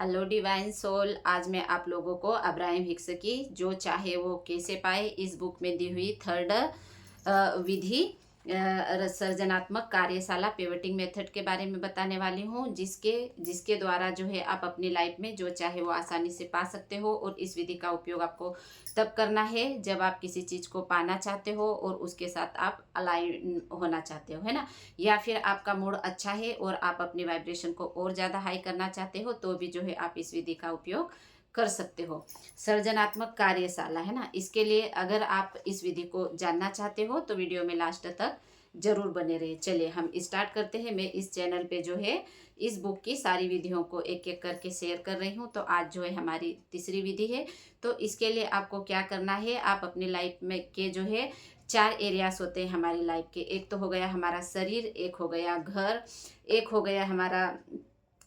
Hello divine soul. आज मैं आप लोगों को अब्राहम हिक्स की जो चाहे वो कैसे पाए इस बुक में दी हुई थर्ड विधि सर्जनात्मक कार्यशाला पिवटिंग मेथड के बारे में बताने वाली हूँ, जिसके जिसके द्वारा जो है आप अपनी लाइफ में जो चाहे वो आसानी से पा सकते हो। और इस विधि का उपयोग आपको तब करना है जब आप किसी चीज़ को पाना चाहते हो और उसके साथ आप अलाइन होना चाहते हो, है ना। या फिर आपका मूड अच्छा है और आप अपनी वाइब्रेशन को और ज़्यादा हाई करना चाहते हो तो भी जो है आप इस विधि का उपयोग कर सकते हो। सर्जनात्मक कार्यशाला, है ना। इसके लिए अगर आप इस विधि को जानना चाहते हो तो वीडियो में लास्ट तक जरूर बने रहे। चलिए हम स्टार्ट करते हैं। मैं इस चैनल पे जो है इस बुक की सारी विधियों को एक एक करके शेयर कर रही हूँ। तो आज जो है हमारी तीसरी विधि है। तो इसके लिए आपको क्या करना है, आप अपनी लाइफ में के जो है 4 एरियाज होते हैं हमारी लाइफ के। एक तो हो गया हमारा शरीर, एक हो गया घर, एक हो गया हमारा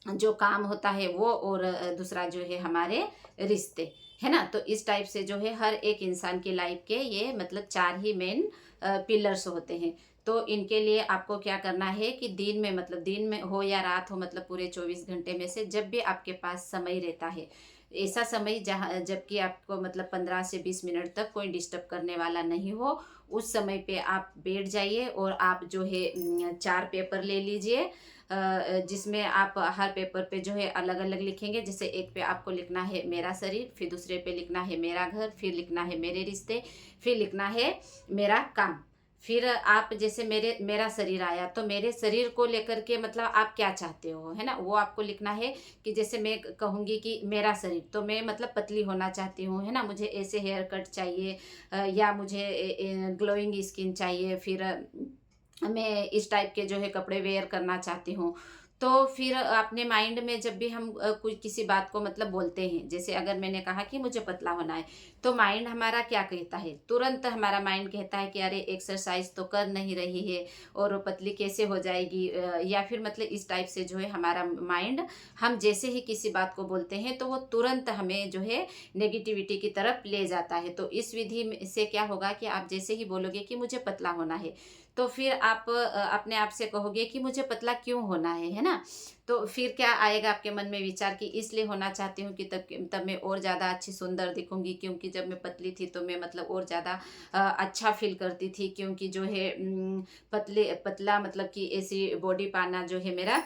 जो काम होता है वो, और दूसरा जो है हमारे रिश्ते, है ना। तो इस टाइप से जो है हर एक इंसान की लाइफ के ये मतलब 4 ही मेन पिलर्स होते हैं। तो इनके लिए आपको क्या करना है कि दिन में, मतलब दिन में हो या रात हो, मतलब पूरे 24 घंटे में से जब भी आपके पास समय रहता है, ऐसा समय जहाँ जबकि आपको मतलब 15 से 20 मिनट तक कोई डिस्टर्ब करने वाला नहीं हो, उस समय पे आप बैठ जाइए और आप जो है 4 पेपर ले लीजिए, जिसमें आप हर पेपर पे जो है अलग अलग लिखेंगे। जैसे एक पे आपको लिखना है मेरा शरीर, फिर दूसरे पे लिखना है मेरा घर, फिर लिखना है मेरे रिश्ते, फिर लिखना है मेरा काम। फिर आप जैसे मेरा शरीर आया तो मेरे शरीर को लेकर के मतलब आप क्या चाहते हो, है ना, वो आपको लिखना है। कि जैसे मैं कहूँगी कि मेरा शरीर, तो मैं मतलब पतली होना चाहती हूँ, है ना, मुझे ऐसे हेयर कट चाहिए, या मुझे ग्लोइंग स्किन चाहिए, फिर मैं इस टाइप के जो है कपड़े वेयर करना चाहती हूँ। तो फिर अपने माइंड में जब भी हम कोई किसी बात को मतलब बोलते हैं, जैसे अगर मैंने कहा कि मुझे पतला होना है, तो माइंड हमारा क्या कहता है, तुरंत हमारा माइंड कहता है कि अरे एक्सरसाइज तो कर नहीं रही है और वो पतली कैसे हो जाएगी, या फिर मतलब इस टाइप से जो है हमारा माइंड, हम जैसे ही किसी बात को बोलते हैं तो वो तुरंत हमें जो है नेगेटिविटी की तरफ ले जाता है। तो इस विधि से क्या होगा कि आप जैसे ही बोलोगे कि मुझे पतला होना है, तो फिर आप अपने आप से कहोगे कि मुझे पतला क्यों होना है ना। तो फिर क्या आएगा आपके मन में विचार कि इसलिए होना चाहती हूँ कि तब मैं और ज़्यादा अच्छी सुंदर दिखूंगी, क्योंकि जब मैं पतली थी तो मैं मतलब और ज़्यादा अच्छा फील करती थी, क्योंकि जो है पतला मतलब कि ऐसी बॉडी पाना जो है मेरा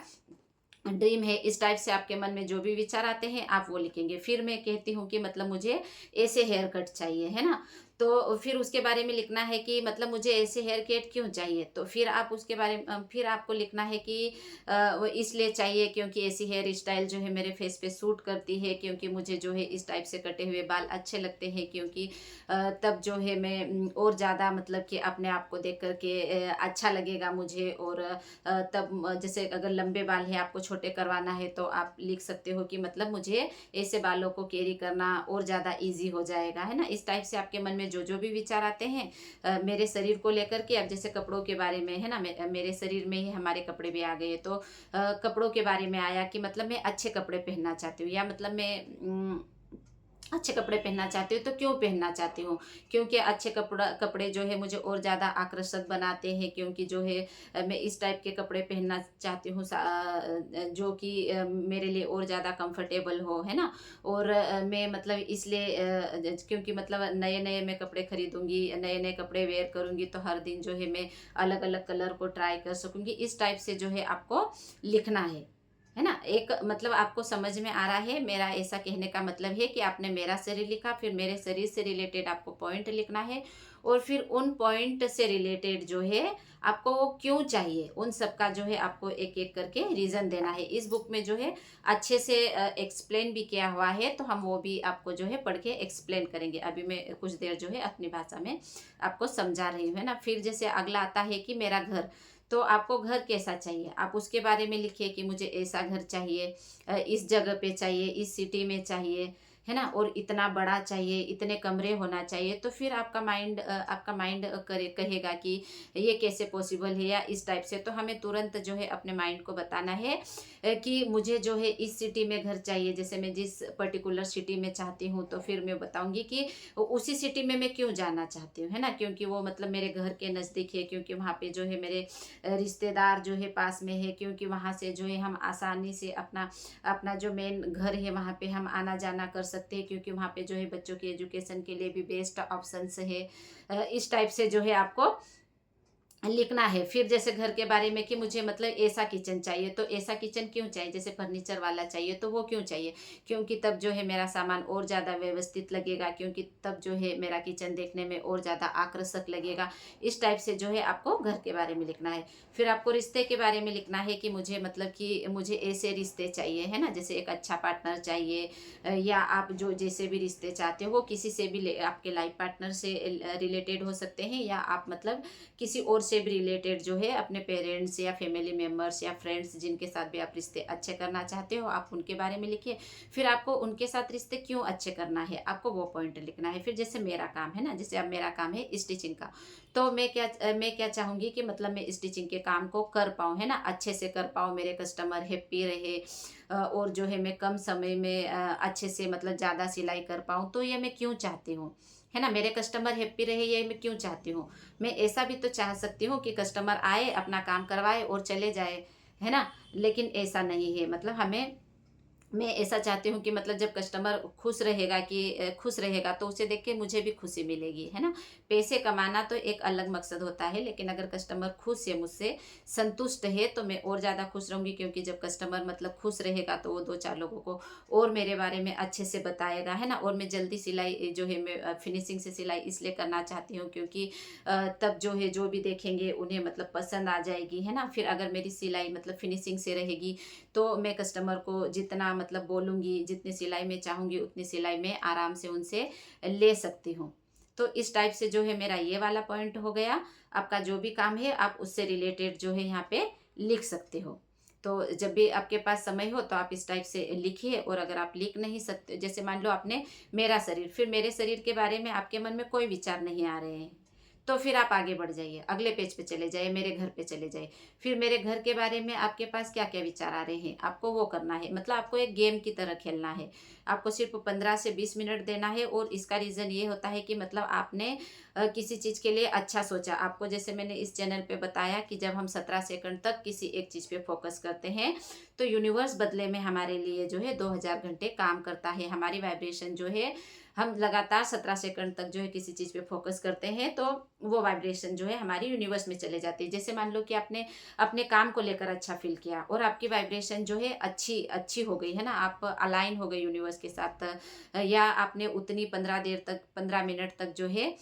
ड्रीम है। इस टाइप से आपके मन में जो भी विचार आते हैं आप वो लिखेंगे। फिर मैं कहती हूँ कि मतलब मुझे ऐसे हेयर कट चाहिए, है ना। तो फिर उसके बारे में लिखना है कि मतलब मुझे ऐसे हेयर कट क्यों चाहिए। तो फिर आप उसके बारे में फिर आपको लिखना है कि वो इसलिए चाहिए क्योंकि ऐसी हेयर स्टाइल जो है मेरे फेस पे सूट करती है, क्योंकि मुझे जो है इस टाइप से कटे हुए बाल अच्छे लगते हैं, क्योंकि तब जो है मैं और ज़्यादा मतलब कि अपने आप को देख करके अच्छा लगेगा मुझे। और तब जैसे अगर लंबे बाल है आपको छोटे करवाना है तो आप लिख सकते हो कि मतलब मुझे ऐसे बालों को कैरी करना और ज़्यादा इजी हो जाएगा, है ना। इस टाइप से आपके मन में जो जो भी विचार आते हैं मेरे शरीर को लेकर के, अब जैसे कपड़ों के बारे में, है ना, मेरे शरीर में ही हमारे कपड़े भी आ गए, तो कपड़ों के बारे में आया कि मतलब मैं अच्छे कपड़े पहनना चाहती हूँ, या मतलब मैं अच्छे कपड़े पहनना चाहती हूँ। तो क्यों पहनना चाहती हूँ, क्योंकि अच्छे कपड़े जो है मुझे और ज़्यादा आकर्षक बनाते हैं, क्योंकि जो है मैं इस टाइप के कपड़े पहनना चाहती हूँ जो कि मेरे लिए और ज़्यादा कंफर्टेबल हो, है ना। और मैं मतलब इसलिए क्योंकि मतलब नए नए मैं कपड़े खरीदूंगी, नए नए कपड़े वेयर करूंगी, तो हर दिन जो है मैं अलग अलग कलर को ट्राई कर सकूंगी। इस टाइप से जो है आपको लिखना है ना। एक मतलब आपको समझ में आ रहा है मेरा ऐसा कहने का मतलब है कि आपने मेरा शरीर लिखा, फिर मेरे शरीर से रिलेटेड आपको पॉइंट लिखना है, और फिर उन पॉइंट से रिलेटेड जो है आपको वो क्यों चाहिए, उन सब का जो है आपको एक एक करके रीजन देना है। इस बुक में जो है अच्छे से एक्सप्लेन भी किया हुआ है, तो हम वो भी आपको जो है पढ़ के एक्सप्लेन करेंगे। अभी मैं कुछ देर जो है अपनी भाषा में आपको समझा रही हूँ, है ना। फिर जैसे अगला आता है कि मेरा घर, तो आपको घर कैसा चाहिए, आप उसके बारे में लिखिए कि मुझे ऐसा घर चाहिए, इस जगह पे चाहिए, इस सिटी में चाहिए, है ना, और इतना बड़ा चाहिए, इतने कमरे होना चाहिए, तो फिर आपका माइंड करे कहेगा कि ये कैसे पॉसिबल है या इस टाइप से। तो हमें तुरंत जो है अपने माइंड को बताना है कि मुझे जो है इस सिटी में घर चाहिए, जैसे मैं जिस पर्टिकुलर सिटी में चाहती हूँ, तो फिर मैं बताऊंगी कि उसी सिटी में मैं क्यों जाना चाहती हूँ, है ना, क्योंकि वो मतलब मेरे घर के नज़दीक है, क्योंकि वहाँ पे जो है मेरे रिश्तेदार जो है पास में है, क्योंकि वहाँ से जो है हम आसानी से अपना अपना जो मेन घर है वहाँ पे हम आना जाना कर सकते हैं, क्योंकि वहाँ पे जो है बच्चों के एजुकेशन के लिए भी बेस्ट ऑप्शंस है। इस टाइप से जो है आपको लिखना है। फिर जैसे घर के बारे में कि मुझे मतलब ऐसा किचन चाहिए, तो ऐसा किचन क्यों चाहिए, जैसे फर्नीचर वाला चाहिए तो वो क्यों चाहिए, क्योंकि तब जो है मेरा सामान और ज़्यादा व्यवस्थित लगेगा, क्योंकि तब जो है मेरा किचन देखने में और ज़्यादा आकर्षक लगेगा। इस टाइप से जो है आपको घर के बारे में लिखना है। फिर आपको रिश्ते के बारे में लिखना है कि मुझे मतलब कि मुझे ऐसे रिश्ते चाहिए, है ना, जैसे एक अच्छा पार्टनर चाहिए, या आप जो जैसे भी रिश्ते चाहते हो वो किसी से भी आपके लाइफ पार्टनर से रिलेटेड हो सकते हैं, या आप मतलब किसी और से भी रिलेटेड जो है अपने पेरेंट्स या फैमिली मेम्बर्स या फ्रेंड्स जिनके साथ भी आप रिश्ते अच्छे करना चाहते हो, आप उनके बारे में लिखिए। फिर आपको उनके साथ रिश्ते क्यों अच्छे करना है, आपको वो पॉइंट लिखना है। फिर जैसे मेरा काम है ना, जैसे अब मेरा काम है स्टिचिंग का, तो मैं क्या चाहूँगी कि मतलब मैं स्टिचिंग के काम को कर पाऊँ, है ना, अच्छे से कर पाऊँ, मेरे कस्टमर हैप्पी रहे, और जो है मैं कम समय में अच्छे से मतलब ज़्यादा सिलाई कर पाऊँ। तो ये मैं क्यों चाहती हूँ, है ना, मेरे कस्टमर हैप्पी रहे, ये मैं क्यों चाहती हूँ। मैं ऐसा भी तो चाह सकती हूँ कि कस्टमर आए, अपना काम करवाए और चले जाए, है ना, लेकिन ऐसा नहीं है। मतलब मैं ऐसा चाहती हूँ कि मतलब जब कस्टमर खुश रहेगा तो उसे देख के मुझे भी खुशी मिलेगी, है ना। पैसे कमाना तो एक अलग मकसद होता है, लेकिन अगर कस्टमर खुश है, मुझसे संतुष्ट है, तो मैं और ज़्यादा खुश रहूँगी, क्योंकि जब कस्टमर मतलब खुश रहेगा तो वो दो चार लोगों को और मेरे बारे में अच्छे से बताएगा, है ना। और मैं जल्दी सिलाई जो है मैं फिनिशिंग से सिलाई इसलिए करना चाहती हूँ, क्योंकि तब जो है जो भी देखेंगे उन्हें मतलब पसंद आ जाएगी, है ना। फिर अगर मेरी सिलाई मतलब फिनिशिंग से रहेगी, तो मैं कस्टमर को जितना मतलब बोलूँगी, जितनी सिलाई मैं चाहूँगी उतनी सिलाई मैं आराम से उनसे ले सकती हूँ। तो इस टाइप से जो है मेरा ये वाला पॉइंट हो गया। आपका जो भी काम है आप उससे रिलेटेड जो है यहाँ पे लिख सकते हो। तो जब भी आपके पास समय हो तो आप इस टाइप से लिखिए। और अगर आप लिख नहीं सकते, जैसे मान लो आपने मेरा शरीर, फिर मेरे शरीर के बारे में आपके मन में कोई विचार नहीं आ रहे हैं, तो फिर आप आगे बढ़ जाइए, अगले पेज पे चले जाइए, मेरे घर पे चले जाइए। फिर मेरे घर के बारे में आपके पास क्या क्या विचार आ रहे हैं, आपको वो करना है। मतलब आपको एक गेम की तरह खेलना है। आपको सिर्फ 15 से 20 मिनट देना है। और इसका रीज़न ये होता है कि मतलब आपने किसी चीज़ के लिए अच्छा सोचा। आपको जैसे मैंने इस चैनल पे बताया कि जब हम 17 सेकंड तक किसी एक चीज़ पे फोकस करते हैं, तो यूनिवर्स बदले में हमारे लिए जो है 2000 घंटे काम करता है। हमारी वाइब्रेशन जो है, हम लगातार 17 सेकंड तक जो है किसी चीज़ पे फोकस करते हैं, तो वो वाइब्रेशन जो है हमारी यूनिवर्स में चले जाती है। जैसे मान लो कि आपने अपने काम को लेकर अच्छा फील किया और आपकी वाइब्रेशन जो है अच्छी अच्छी हो गई, है ना, आप अलाइन हो गए यूनिवर्स के साथ, या आपने उतनी 15 मिनट तक जो है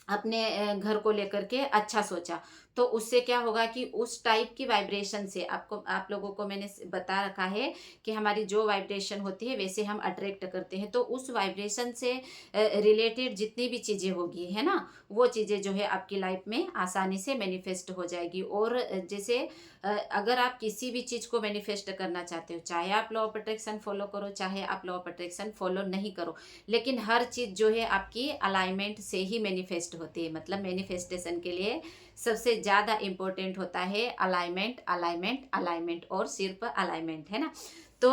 अपने घर को लेकर के अच्छा सोचा, तो उससे क्या होगा कि उस टाइप की वाइब्रेशन से आप लोगों को मैंने बता रखा है कि हमारी जो वाइब्रेशन होती है वैसे हम अट्रैक्ट करते हैं। तो उस वाइब्रेशन से रिलेटेड जितनी भी चीज़ें होगी, है ना, वो चीज़ें जो है आपकी लाइफ में आसानी से मैनिफेस्ट हो जाएगी। और जैसे अगर आप किसी भी चीज़ को मैनिफेस्ट करना चाहते हो, चाहे आप लॉ ऑफ अट्रैक्शन फॉलो करो, चाहे आप लॉ ऑफ अट्रैक्शन फॉलो नहीं करो, लेकिन हर चीज़ जो है आपकी अलाइनमेंट से ही मैनिफेस्ट होती है। मतलब मैनिफेस्टेशन के लिए सबसे ज़्यादा इम्पोर्टेंट होता है अलाइनमेंट, अलाइनमेंट, अलाइनमेंट और सिर्फ अलाइनमेंट, है ना। तो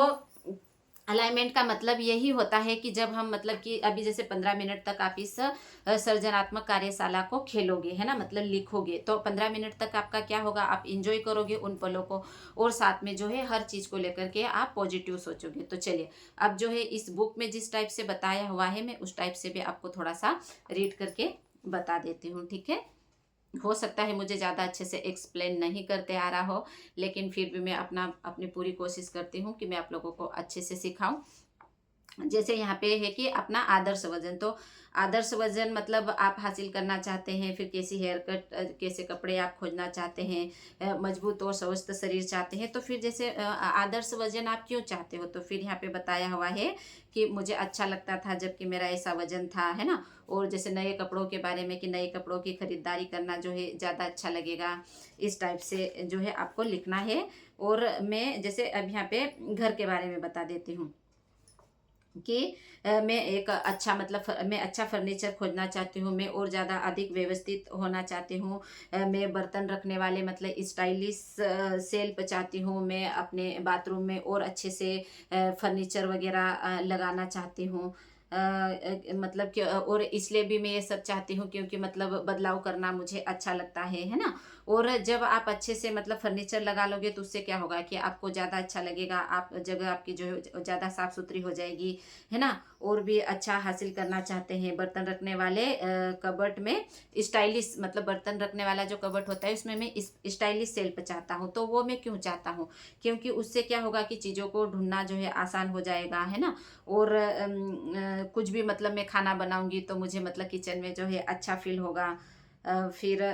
अलाइनमेंट का मतलब यही होता है कि जब हम मतलब कि अभी जैसे 15 मिनट तक आप इस सर्जनात्मक कार्यशाला को खेलोगे, है ना, मतलब लिखोगे, तो 15 मिनट तक आपका क्या होगा, आप इंजॉय करोगे उन पलों को, और साथ में जो है हर चीज़ को लेकर के आप पॉजिटिव सोचोगे। तो चलिए, अब जो है इस बुक में जिस टाइप से बताया हुआ है, मैं उस टाइप से भी आपको थोड़ा सा रीड करके बता देती हूँ, ठीक है। हो सकता है मुझे ज़्यादा अच्छे से एक्सप्लेन नहीं करते आ रहा हो, लेकिन फिर भी मैं अपनी पूरी कोशिश करती हूँ कि मैं आप लोगों को अच्छे से सिखाऊं। जैसे यहाँ पे है कि अपना आदर्श वजन, तो आदर्श वजन मतलब आप हासिल करना चाहते हैं, फिर कैसी हेयर कट, कैसे कपड़े आप खोजना चाहते हैं, मजबूत और स्वस्थ शरीर चाहते हैं, तो फिर जैसे आदर्श वजन आप क्यों चाहते हो, तो फिर यहाँ पे बताया हुआ है कि मुझे अच्छा लगता था जबकि मेरा ऐसा वजन था, है ना। और जैसे नए कपड़ों के बारे में कि नए कपड़ों की खरीदारी करना जो है ज़्यादा अच्छा लगेगा, इस टाइप से जो है आपको लिखना है। और मैं जैसे अब यहाँ पे घर के बारे में बता देती हूँ। कि मैं एक अच्छा मतलब मैं अच्छा फर्नीचर खोजना चाहती हूँ, मैं और ज़्यादा अधिक व्यवस्थित होना चाहती हूँ। मैं बर्तन रखने वाले मतलब स्टाइलिश शेल्फ चाहती हूँ, मैं अपने बाथरूम में और अच्छे से फर्नीचर वगैरह लगाना चाहती हूँ। मतलब कि और इसलिए भी मैं ये सब चाहती हूँ क्योंकि मतलब बदलाव करना मुझे अच्छा लगता है ना? और जब आप अच्छे से मतलब फर्नीचर लगा लोगे तो उससे क्या होगा कि आपको ज़्यादा अच्छा लगेगा, आप जगह आपकी जो है ज़्यादा साफ-सुथरी हो जाएगी, है ना? और भी अच्छा हासिल करना चाहते हैं बर्तन रखने वाले कबर्ड में स्टाइलिश मतलब बर्तन रखने वाला जो कबर्ड होता है उसमें मैं स्टाइलिश शेल्फ चाहता हूँ। तो वो मैं क्यों चाहता हूँ? क्योंकि उससे क्या होगा कि चीज़ों को ढूँढना जो है आसान हो जाएगा, है ना? और कुछ भी मतलब मैं खाना बनाऊँगी तो मुझे मतलब किचन में जो है अच्छा फ़ील होगा। फिर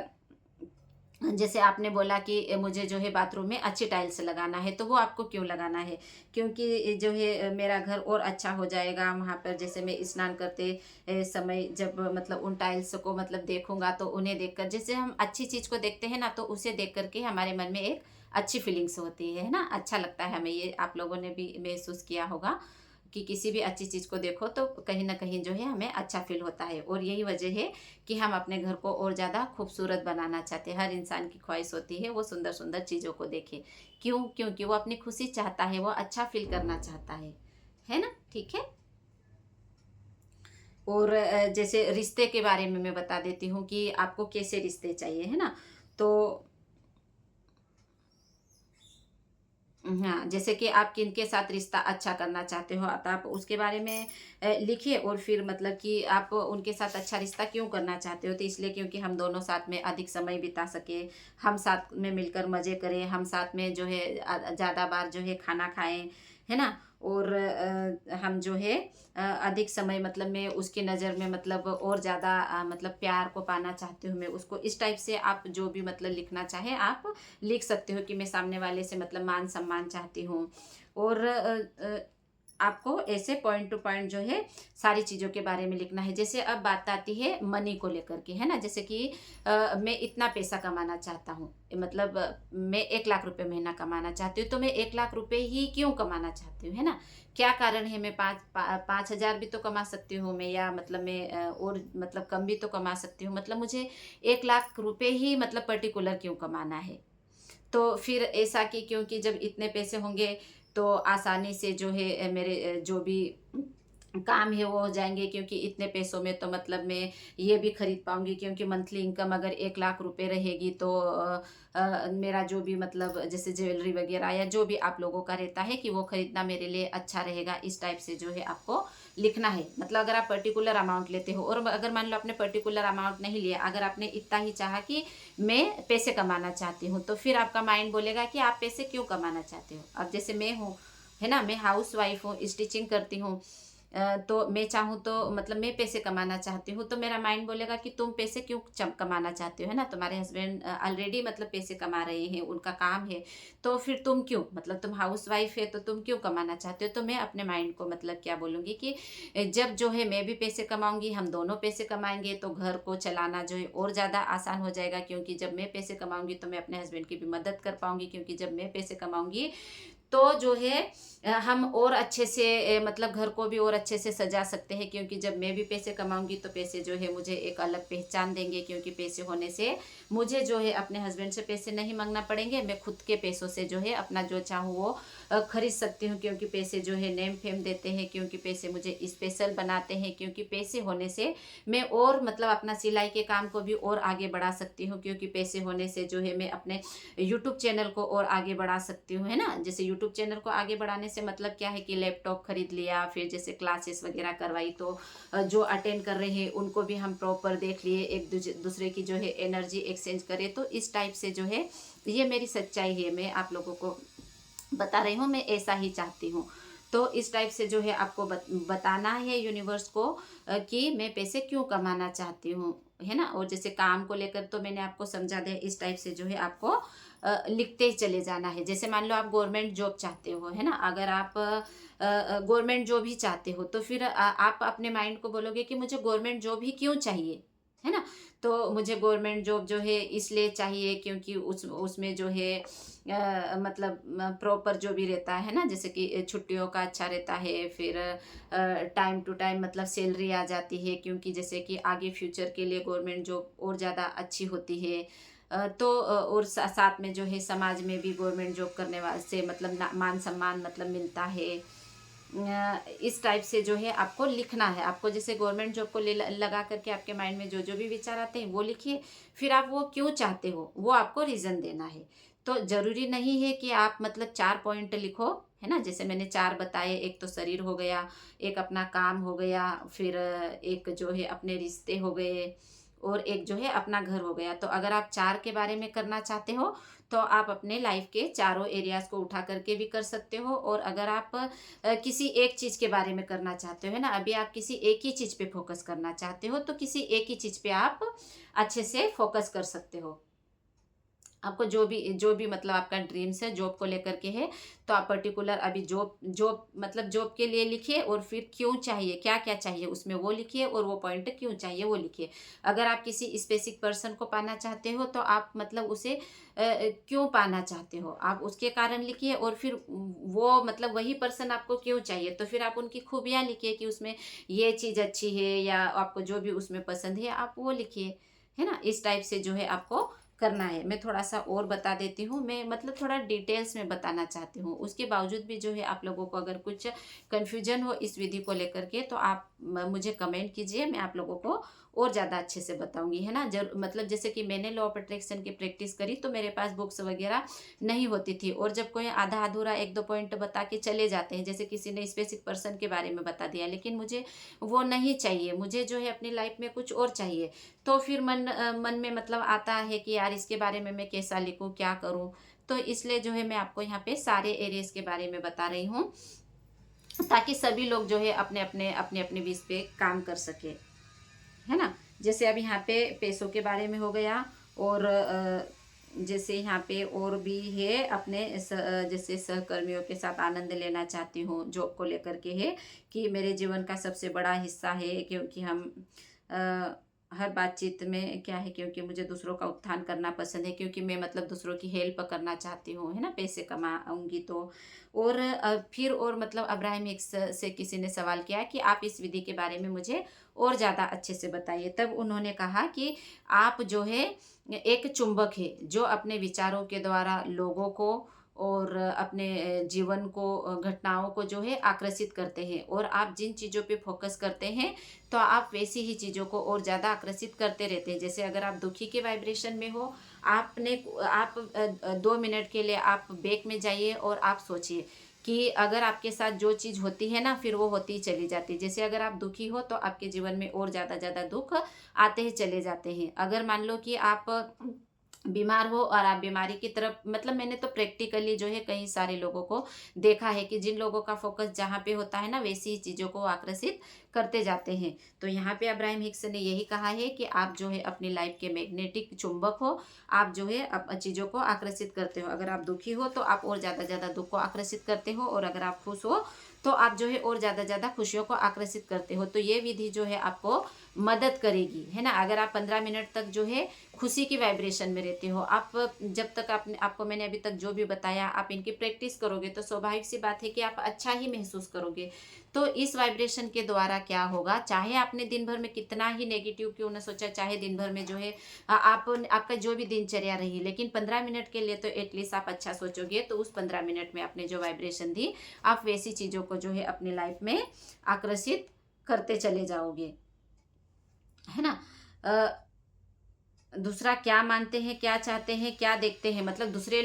जैसे आपने बोला कि मुझे जो है बाथरूम में अच्छी टाइल्स लगाना है, तो वो आपको क्यों लगाना है? क्योंकि जो है मेरा घर और अच्छा हो जाएगा वहाँ पर जैसे मैं स्नान करते समय जब मतलब उन टाइल्स को मतलब देखूँगा तो उन्हें देखकर जैसे हम अच्छी चीज़ को देखते हैं ना, तो उसे देख कर के हमारे मन में एक अच्छी फीलिंग्स होती है ना? अच्छा लगता है हमें, ये आप लोगों ने भी महसूस किया होगा कि किसी भी अच्छी चीज़ को देखो तो कहीं न कहीं जो है हमें अच्छा फ़ील होता है और यही वजह है कि हम अपने घर को और ज़्यादा खूबसूरत बनाना चाहते हैं। हर इंसान की ख्वाहिश होती है वो सुंदर-सुंदर चीज़ों को देखे। क्यों? क्योंकि वो अपनी खुशी चाहता है, वो अच्छा फ़ील करना चाहता है ना? ठीक है? और जैसे रिश्ते के बारे में मैं बता देती हूँ कि आपको कैसे रिश्ते चाहिए, है ना? तो हाँ, जैसे कि आप किनके साथ रिश्ता अच्छा करना चाहते हो तो आप उसके बारे में लिखिए और फिर मतलब कि आप उनके साथ अच्छा रिश्ता क्यों करना चाहते हो? तो इसलिए क्योंकि हम दोनों साथ में अधिक समय बिता सकें, हम साथ में मिलकर मज़े करें, हम साथ में जो है ज़्यादा बार जो है खाना खाएँ, है ना? और हम जो है अधिक समय मतलब मैं उसकी नज़र में मतलब और ज़्यादा मतलब प्यार को पाना चाहती हूँ मैं उसको। इस टाइप से आप जो भी मतलब लिखना चाहें आप लिख सकते हो कि मैं सामने वाले से मतलब मान-सम्मान चाहती हूँ। और आपको ऐसे पॉइंट टू पॉइंट जो है सारी चीज़ों के बारे में लिखना है। जैसे अब बात आती है मनी को लेकर के, है ना? जैसे कि मैं इतना पैसा कमाना चाहता हूँ, मतलब मैं 1 लाख रुपए महीना कमाना चाहती हूँ, तो मैं 1 लाख रुपए ही क्यों कमाना चाहती हूँ, है ना? क्या कारण है? मैं 5,000 भी तो कमा सकती हूँ मैं या मतलब मैं और मतलब कम भी तो कमा सकती हूँ। मतलब मुझे 1 लाख रुपए ही मतलब पर्टिकुलर क्यों कमाना है? तो फिर ऐसा कि क्योंकि जब इतने पैसे होंगे तो आसानी से जो है मेरे जो भी काम है वो हो जाएँगे क्योंकि इतने पैसों में तो मतलब मैं ये भी खरीद पाऊँगी क्योंकि मंथली इनकम अगर 1 लाख रुपए रहेगी तो मेरा जो भी मतलब जैसे ज्वेलरी वग़ैरह या जो भी आप लोगों का रहता है कि वो खरीदना मेरे लिए अच्छा रहेगा, इस टाइप से जो है आपको लिखना है। मतलब अगर आप पर्टिकुलर अमाउंट लेते हो और अगर मान लो आपने पर्टिकुलर अमाउंट नहीं लिया, अगर आपने इतना ही चाहा कि मैं पैसे कमाना चाहती हूँ, तो फिर आपका माइंड बोलेगा कि आप पैसे क्यों कमाना चाहते हो? अब जैसे मैं हूँ, है ना? मैं हाउसवाइफ़ हूँ, स्टिचिंग करती हूँ। तो मैं चाहूँ तो मतलब मैं पैसे कमाना चाहती हूँ, तो मेरा माइंड बोलेगा कि तुम पैसे क्यों कमाना चाहते हो, है ना? तुम्हारे हस्बैंड ऑलरेडी मतलब पैसे कमा रहे हैं, उनका काम है, तो फिर तुम क्यों? मतलब तुम हाउसवाइफ है, तो तुम क्यों कमाना चाहते हो? तो मैं अपने माइंड को मतलब क्या बोलूँगी कि जब जो है मैं भी पैसे कमाऊँगी, हम दोनों पैसे कमाएँगे, तो घर को चलाना जो है और ज़्यादा आसान हो जाएगा क्योंकि जब मैं पैसे कमाऊँगी, तो मैं अपने हस्बैंड की भी मदद कर पाऊँगी क्योंकि जब मैं पैसे कमाऊँगी तो जो है हम और अच्छे से मतलब घर को भी और अच्छे से सजा सकते हैं क्योंकि जब मैं भी पैसे कमाऊँगी तो पैसे जो है मुझे एक अलग पहचान देंगे क्योंकि पैसे होने से मुझे जो है अपने हस्बैंड से पैसे नहीं माँगना पड़ेंगे। मैं खुद के पैसों से जो है अपना जो चाहूँ वो खरीद सकती हूँ क्योंकि पैसे जो है नेम फेम देते हैं, क्योंकि पैसे मुझे स्पेशल बनाते हैं, क्योंकि पैसे होने से मैं और मतलब अपना सिलाई के काम को भी और आगे बढ़ा सकती हूँ क्योंकि पैसे होने से जो है मैं अपने यूट्यूब चैनल को और आगे बढ़ा सकती हूँ, है ना? जैसे यूट्यूब चैनल को आगे बढ़ाने से मतलब क्या है कि लैपटॉप खरीद लिया, फिर जैसे क्लासेस वगैरह करवाई तो जो अटेंड कर रहे हैं उनको भी हम प्रॉपर देख लिए, एक दूसरे की जो है एनर्जी एक्सचेंज करें, तो इस टाइप से जो है ये मेरी सच्चाई है, मैं आप लोगों को बता रही हूँ, मैं ऐसा ही चाहती हूँ। तो इस टाइप से जो है आपको बताना है यूनिवर्स को कि मैं पैसे क्यों कमाना चाहती हूँ, है ना? और जैसे काम को लेकर तो मैंने आपको समझा दिया, इस टाइप से जो है आपको लिखते चले जाना है। जैसे मान लो आप गवर्नमेंट जॉब चाहते हो, है ना? अगर आप गवर्नमेंट जॉब ही चाहते हो तो फिर आप अपने माइंड को बोलोगे कि मुझे गवर्नमेंट जॉब ही क्यों चाहिए, है ना? तो मुझे गवर्नमेंट जॉब जो है इसलिए चाहिए क्योंकि उसमें जो है मतलब प्रॉपर जो भी रहता है ना, जैसे कि छुट्टियों का अच्छा रहता है, फिर टाइम टू टाइम मतलब सैलरी आ जाती है, क्योंकि जैसे कि आगे फ्यूचर के लिए गवर्नमेंट जॉब और ज़्यादा अच्छी होती है। तो और साथ में जो है समाज में भी गवर्नमेंट जॉब करने वाले से मतलब मान सम्मान मतलब मिलता है। इस टाइप से जो है आपको लिखना है। आपको जैसे गवर्नमेंट जॉब को लगा करके आपके माइंड में जो जो भी विचार आते हैं वो लिखिए। फिर आप वो क्यों चाहते हो वो आपको रीज़न देना है। तो ज़रूरी नहीं है कि आप मतलब 4 पॉइंट लिखो, है ना? जैसे मैंने 4 बताए, एक तो शरीर हो गया, एक अपना काम हो गया, फिर एक जो है अपने रिश्ते हो गए, और एक जो है अपना घर हो गया। तो अगर आप 4 के बारे में करना चाहते हो तो आप अपने लाइफ के चारों एरियाज़ को उठा करके भी कर सकते हो। और अगर आप किसी एक चीज़ के बारे में करना चाहते हो, है ना, अभी आप किसी एक ही चीज़ पे फोकस करना चाहते हो, तो किसी एक ही चीज़ पे आप अच्छे से फोकस कर सकते हो। आपको जो भी मतलब आपका ड्रीम्स है जॉब को लेकर के है, तो आप पर्टिकुलर अभी जॉब जॉब मतलब जॉब के लिए लिखिए, और फिर क्यों चाहिए, क्या क्या चाहिए उसमें वो लिखिए, और वो पॉइंट क्यों चाहिए वो लिखिए। अगर आप किसी स्पेसिफिक पर्सन को पाना चाहते हो तो आप मतलब उसे क्यों पाना चाहते हो आप उसके कारण लिखिए, और फिर वो मतलब वही पर्सन आपको क्यों चाहिए, तो फिर आप उनकी खूबियाँ लिखिए कि उसमें ये चीज़ अच्छी है, या आपको जो भी उसमें पसंद है आप वो लिखिए, है ना? इस टाइप से जो है आपको करना है। मैं थोड़ा-सा और बता देती हूँ, मैं मतलब थोड़ा डिटेल्स में बताना चाहती हूँ। उसके बावजूद भी जो है आप लोगों को अगर कुछ कन्फ्यूजन हो इस विधि को लेकर के, तो आप मुझे कमेंट कीजिए, मैं आप लोगों को और ज़्यादा अच्छे से बताऊँगी, है ना? मतलब जैसे कि मैंने लॉ ऑफ अट्रैक्शन की प्रैक्टिस करी तो मेरे पास बुक्स वगैरह नहीं होती थी, और जब कोई आधा-अधूरा 1-2 पॉइंट बता के चले जाते हैं, जैसे किसी ने स्पेसिफिक पर्सन के बारे में बता दिया, लेकिन मुझे वो नहीं चाहिए, मुझे जो है अपनी लाइफ में कुछ और चाहिए। तो फिर मन में मतलब आता है कि यार इसके बारे में मैं कैसा लिखूँ, क्या करूँ? तो इसलिए जो है मैं आपको यहाँ पे सारे एरियाज़ के बारे में बता रही हूँ, ताकि सभी लोग जो है अपने बेस पे काम कर सकें, है ना? जैसे अब यहाँ पे पैसों के बारे में हो गया, और जैसे यहाँ पे और भी है अपने जैसे सहकर्मियों के साथ आनंद लेना चाहती हूँ, जॉब को लेकर के है कि मेरे जीवन का सबसे बड़ा हिस्सा है, क्योंकि हम अ, हर बातचीत में क्या है, क्योंकि मुझे दूसरों का उत्थान करना पसंद है, क्योंकि मैं मतलब दूसरों की हेल्प करना चाहती हूँ, है ना, पैसे कमाऊंगी तो। और फिर और मतलब अब्राहम हिक्स से किसी ने सवाल किया कि आप इस विधि के बारे में मुझे और ज़्यादा अच्छे से बताइए। तब उन्होंने कहा कि आप जो है एक चुंबक है जो अपने विचारों के द्वारा लोगों को और अपने जीवन को घटनाओं को जो है आकर्षित करते हैं, और आप जिन चीज़ों पे फोकस करते हैं तो आप वैसी ही चीज़ों को और ज़्यादा आकर्षित करते रहते हैं। जैसे अगर आप दुखी के वाइब्रेशन में हो, आप 2 मिनट के लिए आप बैक में जाइए और आप सोचिए कि अगर आपके साथ जो चीज़ होती है ना फिर वो होती ही चली जाती है। जैसे अगर आप दुखी हो तो आपके जीवन में और ज़्यादा ज़्यादा दुख आते ही चले जाते हैं। अगर मान लो कि आप बीमार हो और आप बीमारी की तरफ मतलब मैंने तो प्रैक्टिकली जो है कई सारे लोगों को देखा है कि जिन लोगों का फोकस जहाँ पे होता है ना वैसी ही चीज़ों को आकर्षित करते जाते हैं। तो यहाँ पे अब्राहम हिक्स ने यही कहा है कि आप जो है अपनी लाइफ के मैग्नेटिक चुंबक हो, आप जो है चीज़ों को आकर्षित करते हो। अगर आप दुखी हो तो आप और ज़्यादा ज़्यादा दुख को आकर्षित करते हो, और अगर आप खुश हो तो आप जो है और ज़्यादा ज़्यादा खुशियों को आकर्षित करते हो। तो ये विधि जो है आपको मदद करेगी, है ना? अगर आप 15 मिनट तक जो है खुशी की वाइब्रेशन में रहते हो, आप जब तक आपको मैंने अभी तक जो भी बताया आप इनकी प्रैक्टिस करोगे तो स्वाभाविक सी बात है कि आप अच्छा ही महसूस करोगे। तो इस वाइब्रेशन के द्वारा क्या होगा, चाहे आपने दिन भर में कितना ही नेगेटिव क्यों ना सोचा, चाहे दिन भर में जो है आपका जो भी दिनचर्या रही, लेकिन 15 मिनट के लिए तो एटलीस्ट आप अच्छा सोचोगे, तो उस 15 मिनट में आपने जो वाइब्रेशन दी आप वैसी चीज़ों को जो है अपनी लाइफ में आकर्षित करते चले जाओगे, है ना? दूसरा क्या मानते हैं, क्या चाहते हैं, क्या देखते हैं, मतलब दूसरे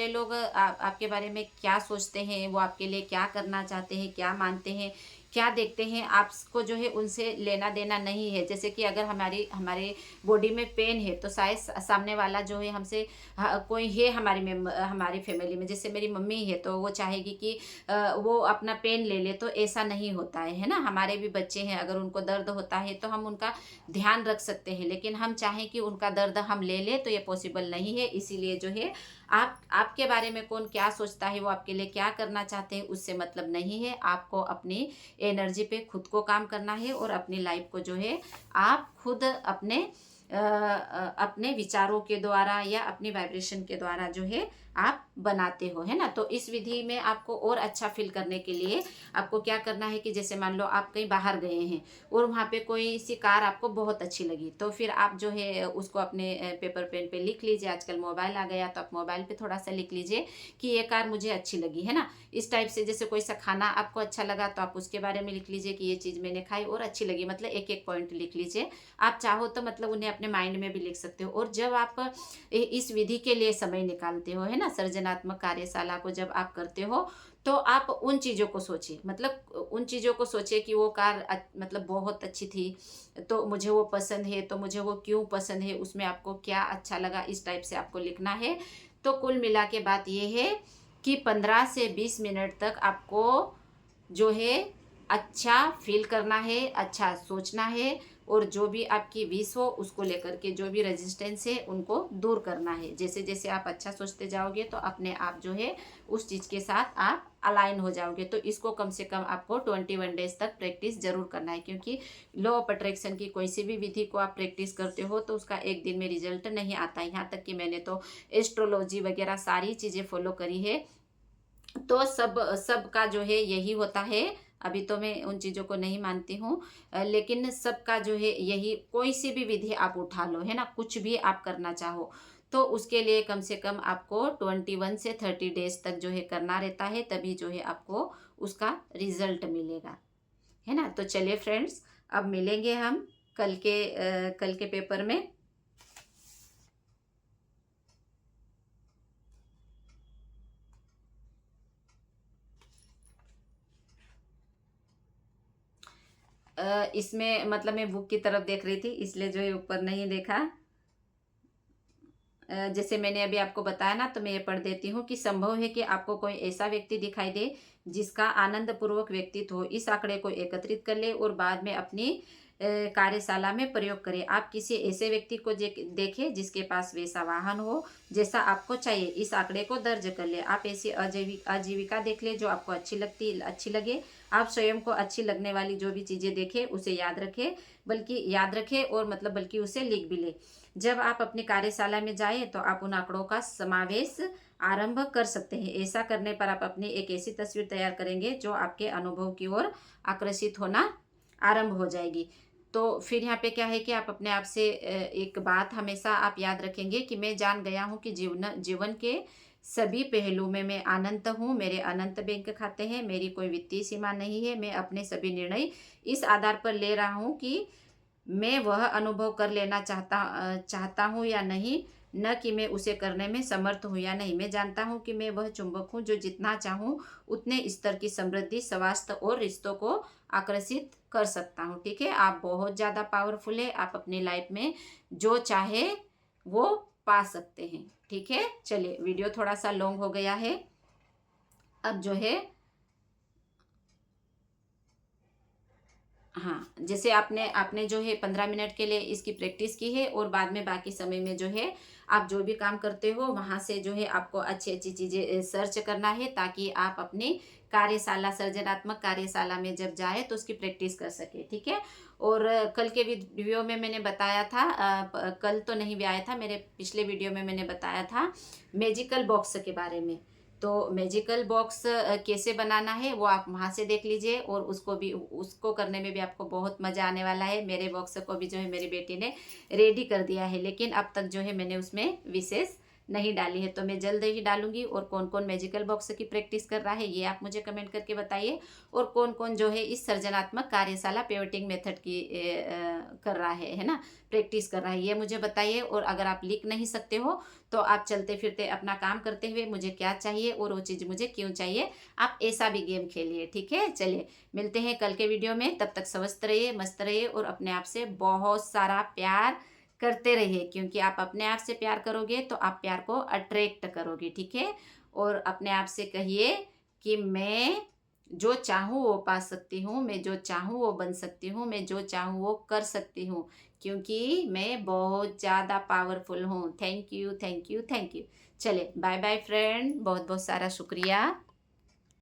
लोग आपके बारे में क्या सोचते हैं, वो आपके लिए क्या करना चाहते हैं, क्या मानते हैं, क्या देखते हैं, आपको जो है उनसे लेना देना नहीं है। जैसे कि अगर हमारे बॉडी में पेन है तो शायद सामने वाला जो है हमसे कोई है हमारी फैमिली में, जैसे मेरी मम्मी है तो वो चाहेगी कि वो अपना पेन ले ले, तो ऐसा नहीं होता है ना? हमारे भी बच्चे हैं, अगर उनको दर्द होता है तो हम उनका ध्यान रख सकते हैं, लेकिन हम चाहें कि उनका दर्द हम ले लें तो ये पॉसिबल नहीं है। इसीलिए जो है आपके बारे में कौन क्या सोचता है, वो आपके लिए क्या करना चाहते हैं उससे मतलब नहीं है। आपको अपनी एनर्जी पे खुद को काम करना है, और अपनी लाइफ को जो है आप खुद अपने अपने विचारों के द्वारा या अपनी वाइब्रेशन के द्वारा जो है आप बनाते हो, है ना। तो इस विधि में आपको और अच्छा फील करने के लिए आपको क्या करना है कि जैसे मान लो आप कहीं बाहर गए हैं और वहाँ पे कोई सी कार आपको बहुत अच्छी लगी, तो फिर आप जो है उसको अपने पेपर पेन पे लिख लीजिए। आजकल मोबाइल आ गया तो आप मोबाइल पे थोड़ा सा लिख लीजिए कि ये कार मुझे अच्छी लगी, है ना। इस टाइप से जैसे कोई सा खाना आपको अच्छा लगा तो आप उसके बारे में लिख लीजिए कि ये चीज़ मैंने खाई और अच्छी लगी, मतलब एक एक पॉइंट लिख लीजिए। आप चाहो तो मतलब उन्हें अपने माइंड में भी लिख सकते हो। और जब आप इस विधि के लिए समय निकालते हो, है ना, सृजनात्मक कार्यशाला को जब आप करते हो, तो आप उन चीज़ों को सोचिए, मतलब उन चीज़ों को सोचिए कि वो कार मतलब बहुत अच्छी थी, तो मुझे वो पसंद है, तो मुझे वो क्यों पसंद है, उसमें आपको क्या अच्छा लगा, इस टाइप से आपको लिखना है। तो कुल मिला के बात ये है कि 15 से 20 मिनट तक आपको जो है अच्छा फील करना है, अच्छा सोचना है, और जो भी आपकी विश हो उसको लेकर के जो भी रेजिस्टेंस है उनको दूर करना है। जैसे जैसे आप अच्छा सोचते जाओगे तो अपने आप जो है उस चीज़ के साथ आप अलाइन हो जाओगे। तो इसको कम से कम आपको 21 डेज तक प्रैक्टिस जरूर करना है, क्योंकि लॉ ऑफ अट्रैक्शन की कोई सी भी विधि को आप प्रैक्टिस करते हो तो उसका एक दिन में रिजल्ट नहीं आता। यहाँ तक कि मैंने तो एस्ट्रोलॉजी वगैरह सारी चीज़ें फॉलो करी है, तो सब का जो है यही होता है। अभी तो मैं उन चीज़ों को नहीं मानती हूँ, लेकिन सबका जो है यही, कोई सी भी विधि आप उठा लो, है ना, कुछ भी आप करना चाहो तो उसके लिए कम से कम आपको 21 से 30 डेज तक जो है करना रहता है, तभी जो है आपको उसका रिजल्ट मिलेगा, है ना। तो चलिए फ्रेंड्स, अब मिलेंगे हम कल के पेपर में। इसमें मतलब मैं बुक की तरफ देख रही थी इसलिए जो है ऊपर नहीं देखा। जैसे मैंने अभी आपको बताया ना, तो मैं ये पढ़ देती हूँ कि संभव है कि आपको कोई ऐसा व्यक्ति दिखाई दे जिसका आनंद पूर्वक व्यक्तित्व हो। इस आंकड़े को एकत्रित कर ले और बाद में अपनी कार्यशाला में प्रयोग करें। आप किसी ऐसे व्यक्ति को देखें जिसके पास वैसा वाहन हो जैसा आपको चाहिए। इस आंकड़े को दर्ज कर ले। आप ऐसी आजीविका देख ले जो आपको अच्छी लगे। आप स्वयं को अच्छी लगने वाली जो भी चीज़ें देखें उसे याद रखें और मतलब बल्कि उसे लिख भी ले। जब आप अपनी कार्यशाला में जाएं तो आप उन आंकड़ों का समावेश आरंभ कर सकते हैं। ऐसा करने पर आप अपनी एक ऐसी तस्वीर तैयार करेंगे जो आपके अनुभव की ओर आकर्षित होना आरंभ हो जाएगी। तो फिर यहाँ पे क्या है कि आप अपने आप से एक बात हमेशा आप याद रखेंगे कि मैं जान गया हूँ कि जीवन के सभी पहलू में मैं अनंत हूँ। मेरे अनंत बैंक खाते हैं, मेरी कोई वित्तीय सीमा नहीं है। मैं अपने सभी निर्णय इस आधार पर ले रहा हूँ कि मैं वह अनुभव कर लेना चाहता हूँ या नहीं, न कि मैं उसे करने में समर्थ हूँ या नहीं। मैं जानता हूँ कि मैं वह चुंबक हूँ जो जितना चाहूँ उतने स्तर की समृद्धि, स्वास्थ्य और रिश्तों को आकर्षित कर सकता हूँ। ठीक है, आप बहुत ज़्यादा पावरफुल है। आप अपनी लाइफ में जो चाहे वो पा सकते हैं। ठीक है, चलिए वीडियो थोड़ा सा लॉन्ग हो गया है। अब जो है हाँ, जैसे आपने आपने जो है 15 मिनट के लिए इसकी प्रैक्टिस की है, और बाद में बाकी समय में जो है आप जो भी काम करते हो वहाँ से जो है आपको अच्छी अच्छी चीज़ें सर्च करना है, ताकि आप अपनी कार्यशाला, सृजनात्मक कार्यशाला में जब जाए तो उसकी प्रैक्टिस कर सके। ठीक है, और कल के वीडियो में मैंने बताया था, कल तो नहीं भी आया था, मेरे पिछले वीडियो में मैंने बताया था मैजिकल बॉक्स के बारे में। तो मैजिकल बॉक्स कैसे बनाना है वो आप वहाँ से देख लीजिए, और उसको करने में भी आपको बहुत मज़ा आने वाला है। मेरे बॉक्स को भी जो है मेरी बेटी ने रेडी कर दिया है, लेकिन अब तक जो है मैंने उसमें विशेष नहीं डाली है, तो मैं जल्द ही डालूंगी। और कौन कौन मैजिकल बॉक्स की प्रैक्टिस कर रहा है ये आप मुझे कमेंट करके बताइए, और कौन कौन जो है इस सृजनात्मक कार्यशाला पिवटिंग मेथड की कर रहा है ना, प्रैक्टिस कर रहा है, ये मुझे बताइए। और अगर आप लिख नहीं सकते हो तो आप चलते फिरते अपना काम करते हुए मुझे क्या चाहिए और वो चीज़ मुझे क्यों चाहिए, आप ऐसा भी गेम खेलिए। ठीक है, चलिए मिलते हैं कल के वीडियो में। तब तक स्वस्थ रहिए, मस्त रहिए, और अपने आप से बहुत सारा प्यार करते रहिए, क्योंकि आप अपने आप से प्यार करोगे तो आप प्यार को अट्रैक्ट करोगे। ठीक है, और अपने आप से कहिए कि मैं जो चाहूँ वो पा सकती हूँ, मैं जो चाहूँ वो बन सकती हूँ, मैं जो चाहूँ वो कर सकती हूँ, क्योंकि मैं बहुत ज़्यादा पावरफुल हूँ। Thank you, thank you, thank you. चले बाय बाय फ्रेंड, बहुत बहुत सारा शुक्रिया।